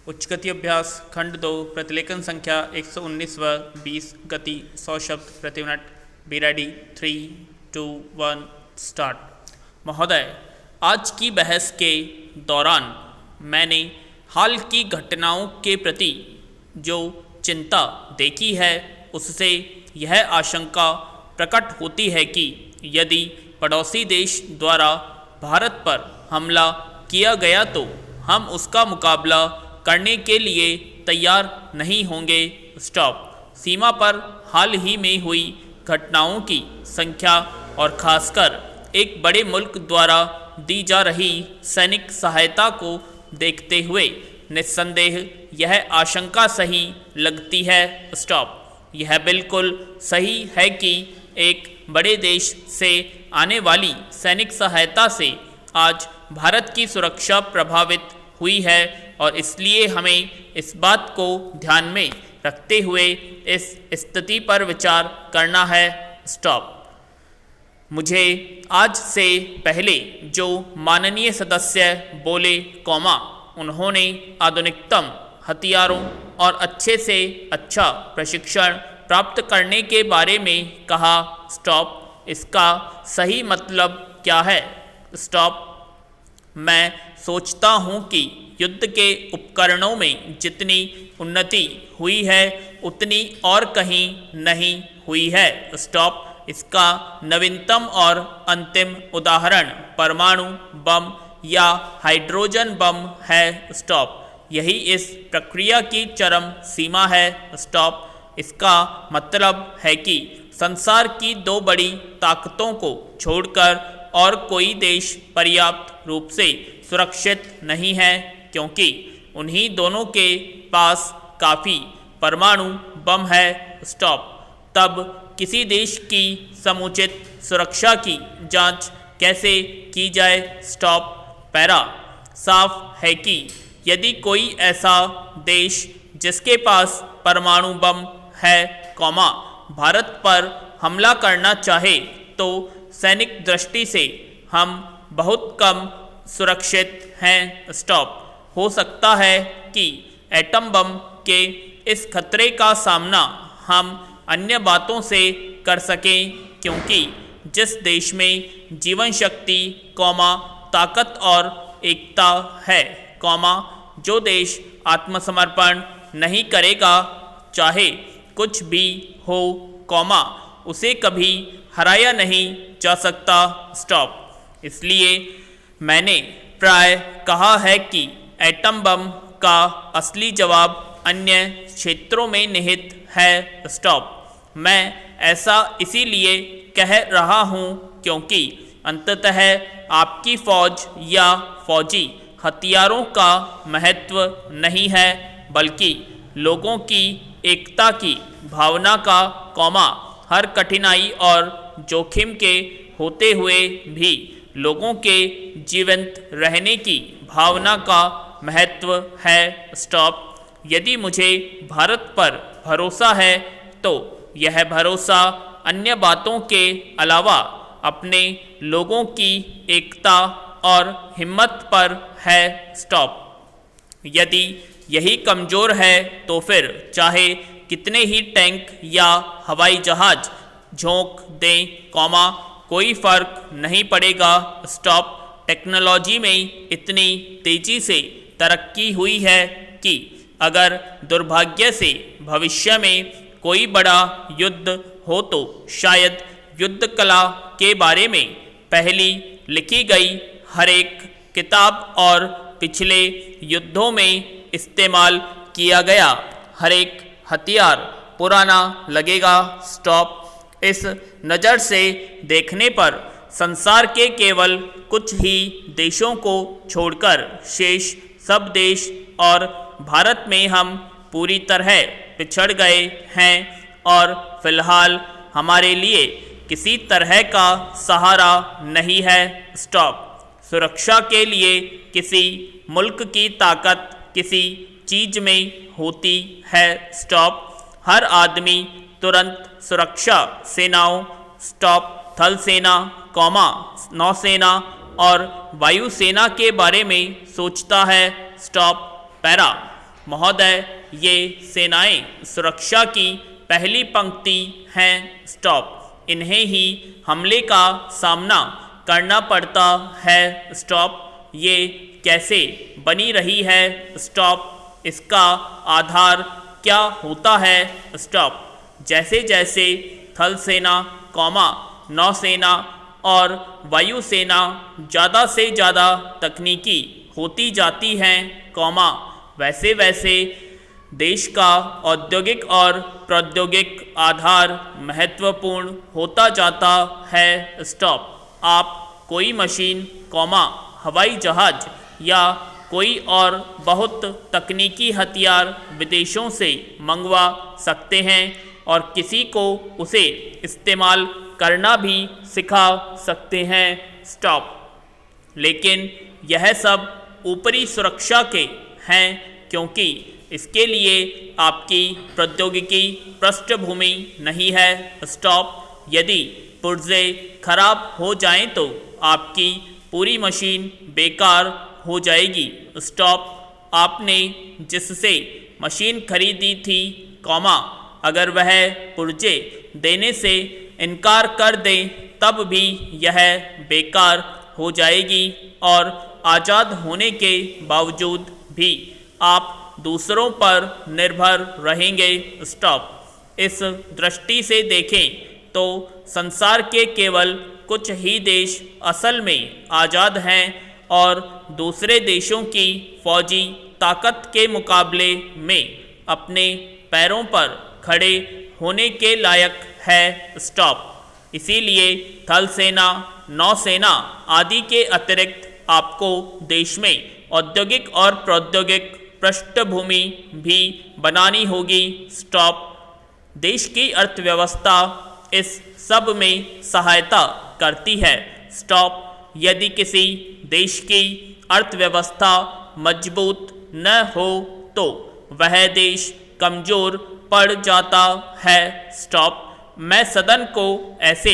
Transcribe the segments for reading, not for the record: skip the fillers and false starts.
उच्च गति अभ्यास खंड 2 प्रतिलेखन संख्या 119 व 20 गति 100 शब्द प्रति मिनट। Be ready 3, 2, 1 start. महोदय, आज की बहस के दौरान मैंने हाल की घटनाओं के प्रति जो चिंता देखी है उससे यह आशंका प्रकट होती है कि यदि पड़ोसी देश द्वारा भारत पर हमला किया गया तो हम उसका मुकाबला करने के लिए तैयार नहीं होंगे। स्टॉप। सीमा पर हाल ही में हुई घटनाओं की संख्या और खासकर एक बड़े मुल्क द्वारा दी जा रही सैनिक सहायता को देखते हुए निस्संदेह यह आशंका सही लगती है। स्टॉप। यह बिल्कुल सही है कि एक बड़े देश से आने वाली सैनिक सहायता से आज भारत की सुरक्षा प्रभावित हुई है और इसलिए हमें इस बात को ध्यान में रखते हुए इस स्थिति पर विचार करना है। स्टॉप। मुझे आज से पहले जो माननीय सदस्य बोले उन्होंने आधुनिकतम हथियारों और अच्छे से अच्छा प्रशिक्षण प्राप्त करने के बारे में कहा। स्टॉप। इसका सही मतलब क्या है? स्टॉप। मैं सोचता हूँ कि युद्ध के उपकरणों में जितनी उन्नति हुई है उतनी और कहीं नहीं हुई है। स्टॉप। इसका नवीनतम और अंतिम उदाहरण परमाणु बम या हाइड्रोजन बम है। स्टॉप। यही इस प्रक्रिया की चरम सीमा है। स्टॉप। इसका मतलब है कि संसार की दो बड़ी ताकतों को छोड़कर और कोई देश पर्याप्त रूप से सुरक्षित नहीं है क्योंकि उन्हीं दोनों के पास काफ़ी परमाणु बम है। स्टॉप। तब किसी देश की समुचित सुरक्षा की जांच कैसे की जाए? स्टॉप। पैरा। साफ है कि यदि कोई ऐसा देश जिसके पास परमाणु बम है भारत पर हमला करना चाहे तो सैनिक दृष्टि से हम बहुत कम सुरक्षित हैं। स्टॉप। हो सकता है कि एटम बम के इस खतरे का सामना हम अन्य बातों से कर सकें क्योंकि जिस देश में जीवन शक्ति ताकत और एकता है जो देश आत्मसमर्पण नहीं करेगा चाहे कुछ भी हो उसे कभी हराया नहीं जा सकता। स्टॉप। इसलिए मैंने प्राय कहा है कि एटम बम का असली जवाब अन्य क्षेत्रों में निहित है। स्टॉप। मैं ऐसा इसीलिए कह रहा हूँ क्योंकि अंततः आपकी फौज या फौजी हथियारों का महत्व नहीं है बल्कि लोगों की एकता की भावना का हर कठिनाई और जोखिम के होते हुए भी लोगों के जीवंत रहने की भावना का महत्व है। स्टॉप। यदि मुझे भारत पर भरोसा है तो यह भरोसा अन्य बातों के अलावा अपने लोगों की एकता और हिम्मत पर है। स्टॉप। यदि यही कमज़ोर है तो फिर चाहे कितने ही टैंक या हवाई जहाज झोंक दें कोई फर्क नहीं पड़ेगा। स्टॉप। टेक्नोलॉजी में इतनी तेज़ी से तरक्की हुई है कि अगर दुर्भाग्य से भविष्य में कोई बड़ा युद्ध हो तो शायद युद्ध कला के बारे में पहली लिखी गई हर एक किताब और पिछले युद्धों में इस्तेमाल किया गया हर एक हथियार पुराना लगेगा। स्टॉप। इस नज़र से देखने पर संसार के केवल कुछ ही देशों को छोड़कर शेष सब देश और भारत में हम पूरी तरह पिछड़ गए हैं और फिलहाल हमारे लिए किसी तरह का सहारा नहीं है। स्टॉप। सुरक्षा के लिए किसी मुल्क की ताकत किसी चीज में होती है। स्टॉप। हर आदमी तुरंत सुरक्षा सेनाओं स्टॉप थल सेना नौसेना और वायुसेना के बारे में सोचता है। स्टॉप। पैरा। महोदय, ये सेनाएं सुरक्षा की पहली पंक्ति हैं। स्टॉप। इन्हें ही हमले का सामना करना पड़ता है। स्टॉप। ये कैसे बनी रही है? स्टॉप। इसका आधार क्या होता है? स्टॉप। जैसे जैसे थल सेना, नौसेना और वायुसेना ज़्यादा से ज़्यादा तकनीकी होती जाती हैं, वैसे वैसे देश का औद्योगिक और प्रौद्योगिक आधार महत्वपूर्ण होता जाता है। स्टॉप। आप कोई मशीन, हवाई जहाज या कोई और बहुत तकनीकी हथियार विदेशों से मंगवा सकते हैं और किसी को उसे इस्तेमाल करना भी सिखा सकते हैं। स्टॉप। लेकिन यह सब ऊपरी सुरक्षा के हैं, क्योंकि इसके लिए आपकी प्रौद्योगिकी पृष्ठभूमि नहीं है। स्टॉप। यदि पुर्जे खराब हो जाएं तो आपकी पूरी मशीन बेकार हो जाएगी। स्टॉप। आपने जिससे मशीन खरीदी थी, अगर वह पुर्जे देने से इनकार कर दे तब भी यह बेकार हो जाएगी और आज़ाद होने के बावजूद भी आप दूसरों पर निर्भर रहेंगे। स्टॉप। इस दृष्टि से देखें तो संसार के केवल कुछ ही देश असल में आज़ाद हैं और दूसरे देशों की फौजी ताकत के मुकाबले में अपने पैरों पर खड़े होने के लायक है। स्टॉप। इसीलिए थल सेना, नौसेना आदि के अतिरिक्त आपको देश में औद्योगिक और प्रौद्योगिक पृष्ठभूमि भी बनानी होगी। स्टॉप। देश की अर्थव्यवस्था इस सब में सहायता करती है। स्टॉप। यदि किसी देश की अर्थव्यवस्था मजबूत न हो तो वह देश कमज़ोर पड़ जाता है। स्टॉप। मैं सदन को ऐसे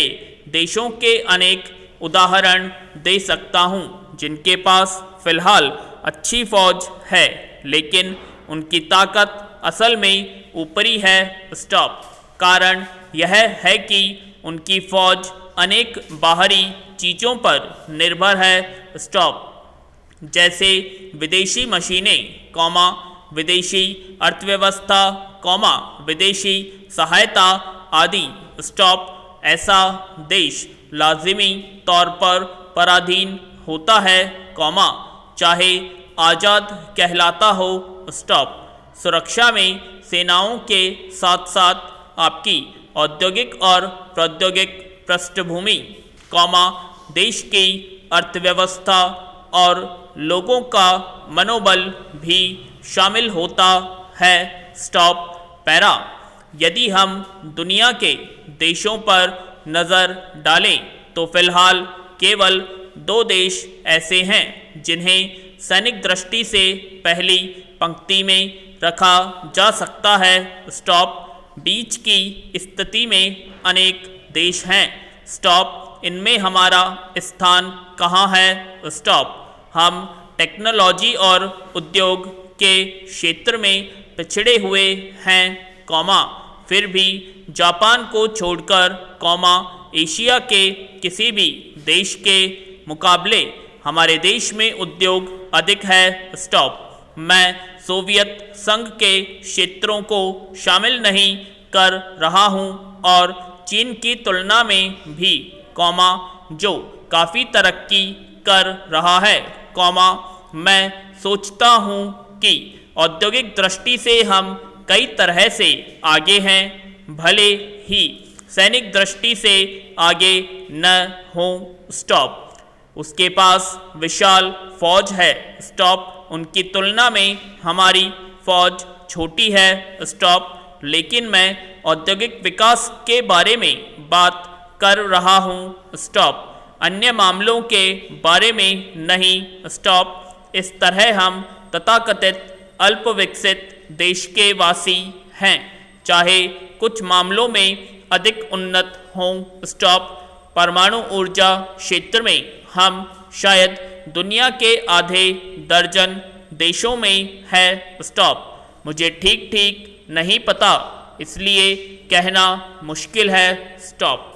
देशों के अनेक उदाहरण दे सकता हूँ जिनके पास फिलहाल अच्छी फौज है, लेकिन उनकी ताकत असल में ऊपरी है। स्टॉप। कारण यह है कि उनकी फौज अनेक बाहरी चीज़ों पर निर्भर है। स्टॉप। जैसे विदेशी मशीनें, विदेशी अर्थव्यवस्था, विदेशी सहायता आदि। स्टॉप। ऐसा देश लाजिमी तौर पर पराधीन होता है, चाहे आज़ाद कहलाता हो। स्टॉप। सुरक्षा में सेनाओं के साथ साथ आपकी औद्योगिक और प्रौद्योगिक पृष्ठभूमि, देश की अर्थव्यवस्था और लोगों का मनोबल भी शामिल होता है। स्टॉप। पैरा। यदि हम दुनिया के देशों पर नज़र डालें तो फिलहाल केवल 2 देश ऐसे हैं जिन्हें सैनिक दृष्टि से पहली पंक्ति में रखा जा सकता है। स्टॉप। बीच की स्थिति में अनेक देश हैं। स्टॉप। इनमें हमारा स्थान कहाँ है? स्टॉप। हम टेक्नोलॉजी और उद्योग के क्षेत्र में पिछड़े हुए हैं, फिर भी जापान को छोड़कर, एशिया के किसी भी देश के मुकाबले हमारे देश में उद्योग अधिक है। स्टॉप। मैं सोवियत संघ के क्षेत्रों को शामिल नहीं कर रहा हूं और चीन की तुलना में भी, जो काफ़ी तरक्की कर रहा है, मैं सोचता हूं कि औद्योगिक दृष्टि से हम कई तरह से आगे हैं, भले ही सैनिक दृष्टि से आगे न हों। स्टॉप। उसके पास विशाल फौज है। स्टॉप। उनकी तुलना में हमारी फौज छोटी है। स्टॉप। लेकिन मैं औद्योगिक विकास के बारे में बात कर रहा हूँ। स्टॉप। अन्य मामलों के बारे में नहीं। स्टॉप। इस तरह हम तथाकथित अल्प विकसित देश के वासी हैं, चाहे कुछ मामलों में अधिक उन्नत हों। स्टॉप। परमाणु ऊर्जा क्षेत्र में हम शायद दुनिया के आधे दर्जन देशों में है। स्टॉप। मुझे ठीक ठीक नहीं पता, इसलिए कहना मुश्किल है। स्टॉप।